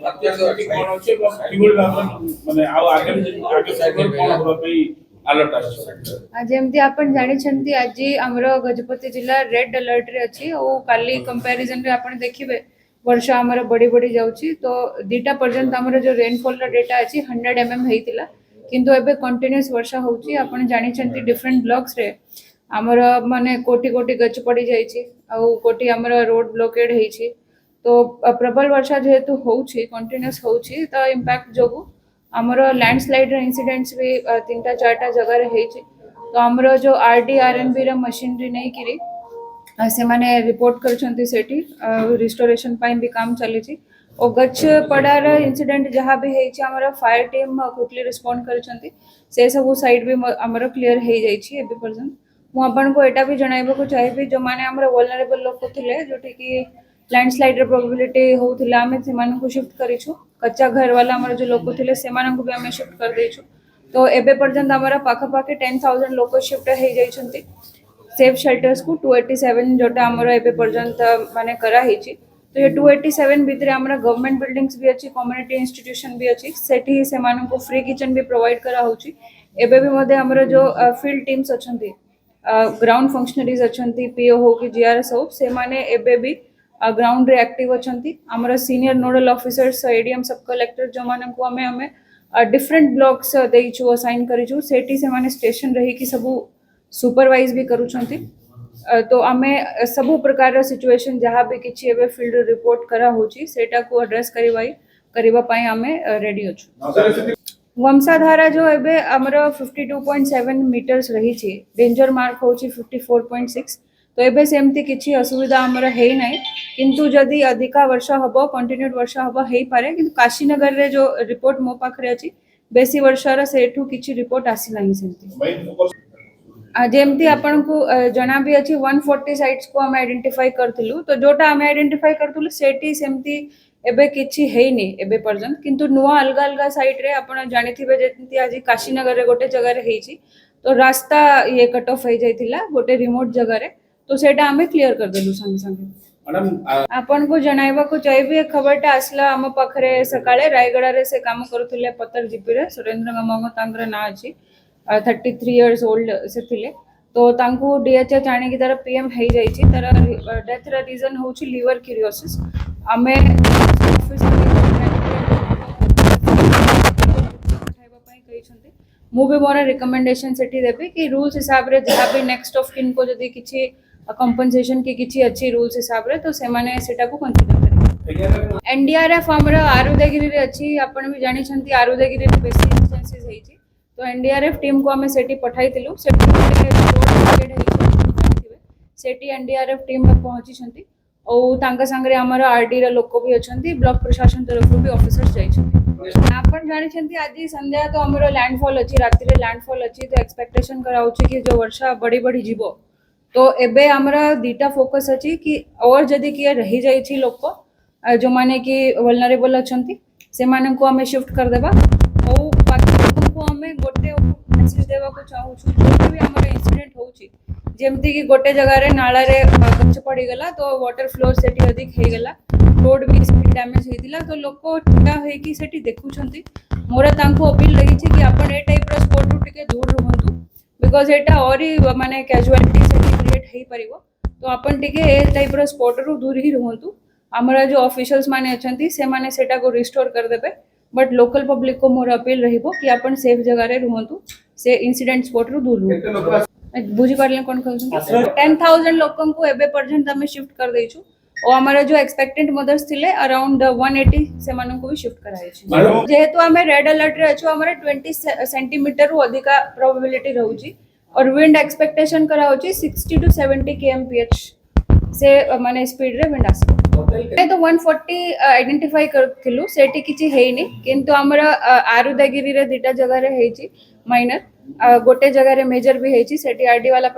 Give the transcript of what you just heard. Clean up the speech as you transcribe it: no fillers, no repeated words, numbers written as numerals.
अत्यंत कौन अच्छे किबोल माने आउ आगे आगे कौन होबा पई अलर्ट आछि जेमती आपण जानि छंती आज हमरो गजपति जिला रेड अलर्ट रे अछि ओ काली कंपैरिजन रे आपण देखिबे वर्षा हमर बड़ी बड़ी जाउची तो दीटा पर्यंत हमर जो रेनफॉल रा डेटा अछि 100 mm हेतिला किंतु एबे कंटीन्यूअस वर्षा होउची आपण जानि छंती डिफरेंट ब्लॉक्स रे हमर माने कोटी कोटी गच पड़ी जाइची आ कोटी हमर रोड ब्लॉकेड हेची तो प्रबल वर्षा जेहेतु होउची कंटीन्यूअस होउची तो इंपैक्ट जोगु हमर लैंडस्लाइड इंसिडेंट्स भी 3-4 जगह रे हेची तो हमर जो आरडीआरएनबी रा मशीनरी नै किरी से माने रिपोर्ट करछंती सेठी रिस्टोरेशन पाई भी काम चली छी ओ गच पड़ार इंसिडेंट जहाँ भी हेची हमर फायर टीम क्विकली रिस्पोंड करछंती से सब साइड भी हमर क्लियर हे जाई छी एबे पर्यंत मु आपन को एटा भी जणाइबो को चाहिबी जो माने हमर वल्नरेबल लोक थिले जोटी की लैंडस्लाइड रे प्रोबेबिलिटी होउथिला हमें से मान को शिफ्ट करिछु कच्चा घर वाला हमर जो लोक थिले से मान को भी हमें शिफ्ट कर देछु तो एबे पर्यंत हमर पाखा पाखे 10,000 लोक शिफ्ट हे जाई छंती सेफ शेल्टर्स को 287 जोटा हमर एबे पर्यंत माने करा हेची तो ये 287 भितरे हमरा गवर्नमेंट बिल्डिंग्स भी अछि कम्युनिटी इंस्टीट्यूशन भी अछि सेठी से मान को फ्री किचन भी प्रोवाइड करा होची एबे भी मध्ये हमर जो फील्ड टीम्स अछंती ग्राउंड फंक्शनरीज अछंती पीओ हो कि जीआरएस हो से माने एबे भी ग्राउंड रे एक्टिव अछंती हमर सीनियर नोडल ऑफिसर्स एडीएम सब कलेक्टर जो मान को हमें डिफरेंट ब्लॉक्स देइछु असाइन करिछु सेठी से माने स्टेशन रही कि सब सुपरवाइज भी करूछंती तो आमे सब प्रकार सिचुएशन जहाँ भी किछि एबे फील्ड रिपोर्ट करा होची सेटा को एड्रेस करिवा पाई आमे रेडी अछु वंशाधारा जो एबे हमरो 52.7 मीटर्स रही छी डेंजर मार्क होची 54.6 तो एबे सेमती किछि असुविधा हमरो हेई नै किंतु जदी अधिका वर्षा हबो कंटिन्यूड वर्षा हबो हेई पारे किंतु काशीनगर रे जो रिपोर्ट मो पाखरे अछि बेसी वर्षा रा सेठू किछि रिपोर्ट आसी नाही सेमती जेमती आपण को जना भी अछि 140 साइट्स को हम आइडेंटिफाई करथिलु तो जोटा हम आइडेंटिफाई करथिलु सेठी सेमती एबे किछि हेइनी एबे पर्यंत किंतु नुवा अलगा अलगा साइट रे आपण जानिथिबे जेंती आज काशीनगर रे गोटे जगह रे हेची तो रास्ता ये कट ऑफ हे जाइथिला गोटे रिमोट जगह रे तो सेटा हमें क्लियर कर देलु संगे संगे मैडम आपण को जणाइबा को चाहिबे खबरटा आसला हम पाखरे सकाळे रायगडा रे से काम करथिले पत्तर जीपी रे सुरेंद्र गमंग तांगर ना अछि 33 इयर्स ओल्ड से थिले तो तांको डीएचएच आने की तरह पीएम हे जाई छी तर डेथ रा रीजन होची लिवर क्यूरियोसिस हमें ऑफिस मु भी मोर रिकमेंडेशन सेठी देबे कि रूल्स हिसाब रे जहाँ भी नेक्स्ट ऑफ किन को जदी किछि कंपनसेशन की किछि अच्छी रूल्स हिसाब रे तो से माने सेटा को कंसीडर करिवे एनडीआरएफ हमरा आरुदगिरी रे अछि आपण भी जानि छंती आरुदगिरी रे बेसी इंस्टेंसेस हेई छी तो एनडीआरएफ टीम को हमें सेठी पठाइतिलु सेठी एनडीआरएफ टीम में पहुंची छंती ओ तांका संगरे हमर आरडी रे लोक भी अछंती ब्लॉक प्रशासन तरफ भी ऑफिसर्स जाई छंती आपण जानि छंती आज संध्या तो हमर लैंडफॉल अछि रात्रि रे लैंडफॉल अछि तो एक्सपेक्टेशन कराउछि कि जो वर्षा बड़ी बड़ी जीवो तो एबे हमरा दीटा फोकस अछि कि और जदी कि रही जाई छी लोक जो माने कि वल्नरेबल अछंती से माने को हमें शिफ्ट कर देबा ओ बाकी लोक को हमें गोटे मैसेज देबा को चाहू छु जो भी हमर इंसिडेंट होउची जेमती कि गोटे जगह रे नाला रे गच पड़ी गला तो वाटर फ्लो सेठी अधिक हे गला रोड भी स्पीड डैमेज हेतिला तो लोक ठिया हे कि सेठी देखु छंती मोरा तांको अपील रही छी कि आपण ए टाइप रो स्पॉट रु टिके दूर रहंतु बिकॉज़ एटा औरी माने कैजुअलिटी सेठी क्रिएट हे परिबो तो आपण टिके ए टाइप रो स्पॉट रु दूर ही रहंतु हमरा जो ऑफिशियल्स माने अछंती से माने सेटा को रिस्टोर कर देबे बट लोकल पब्लिक को मोर अपील रहिबो कि आपण सेफ जगह रे रहंतु से इंसिडेंट स्पॉट रु दूर रहंतु बुझी पारले कोन कहउछन 10,000 लोकन को एबे पर्यंत हमें शिफ्ट कर देछु और हमारा जो एक्सपेक्टेड मदर्स थिले अराउंड 180 से मानन को भी शिफ्ट कराय छी जेहेतु हमें रेड अलर्ट रे अछु हमारे 20 सेंटीमीटर रु अधिका प्रोबेबिलिटी रहउची और विंड एक्सपेक्टेशन करा होची 60 to 70 kmph से माने स्पीड रे विंड आसी तो 140 आइडेंटिफाई करथिलु सेठी किछि हेइनी किंतु हमरा आरुदगिरी रे दिटा जगह रे हेची माइनर गोटे जगह रे मेजर भी हेची सेठी आरडी वाला